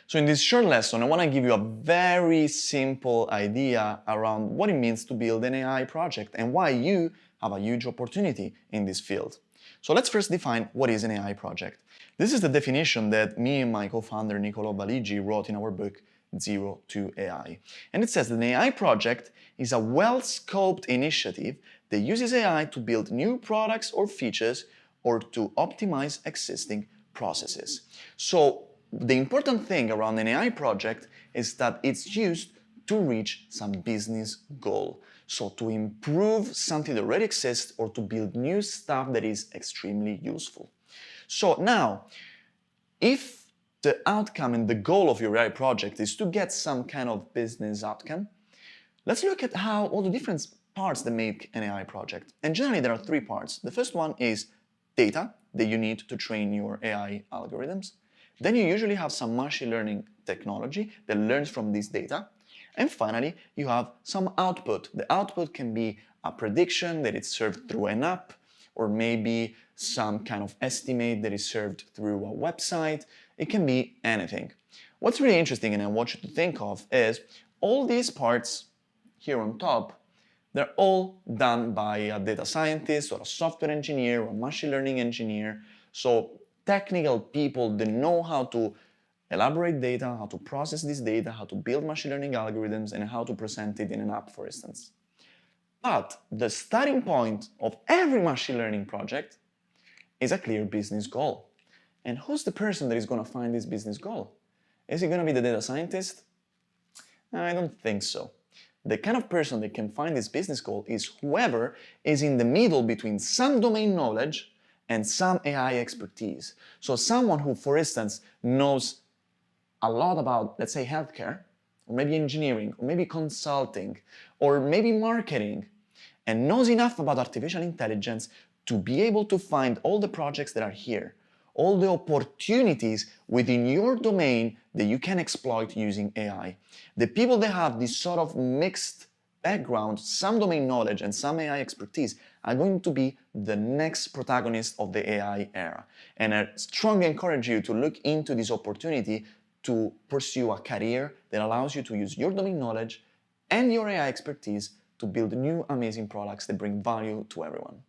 So in this short lesson, I want to give you a very simple idea around what it means to build an AI project and why you have a huge opportunity in this field. So let's first define what is an AI project. This is the definition that me and my co-founder Niccolo Valigi wrote in our book Zero to AI. And it says that an AI project is a well-scoped initiative that uses AI to build new products or features or to optimize existing processes. So the important thing around an AI project is that it's used to reach some business goal. So to improve something that already exists or to build new stuff that is extremely useful. So now, if the outcome and the goal of your AI project is to get some kind of business outcome, let's look at how all the different parts that make an AI project. And generally there are three parts. The first one is data that you need to train your AI algorithms. Then you usually have some machine learning technology that learns from this data. And finally, you have some output. The output can be a prediction that is served through an app, or maybe some kind of estimate that is served through a website. It can be anything. What's really interesting, and I want you to think of, is all these parts here on top, they're all done by a data scientist or a software engineer or a machine learning engineer. So technical people that know how to elaborate data, how to process this data, how to build machine learning algorithms, and how to present it in an app, for instance. But the starting point of every machine learning project is a clear business goal. And who's the person that is going to find this business goal? Is it going to be the data scientist? I don't think so. The kind of person that can find this business goal is whoever is in the middle between some domain knowledge and some AI expertise. So someone who, for instance, knows a lot about, let's say, healthcare, or maybe engineering, or maybe consulting, or maybe marketing, and knows enough about artificial intelligence to be able to find all the projects that are here, all the opportunities within your domain that you can exploit using AI. The people that have this sort of mixed background, some domain knowledge and some AI expertise, are going to be the next protagonist of the AI era. And I strongly encourage you to look into this opportunity to pursue a career that allows you to use your domain knowledge and your AI expertise to build new amazing products that bring value to everyone.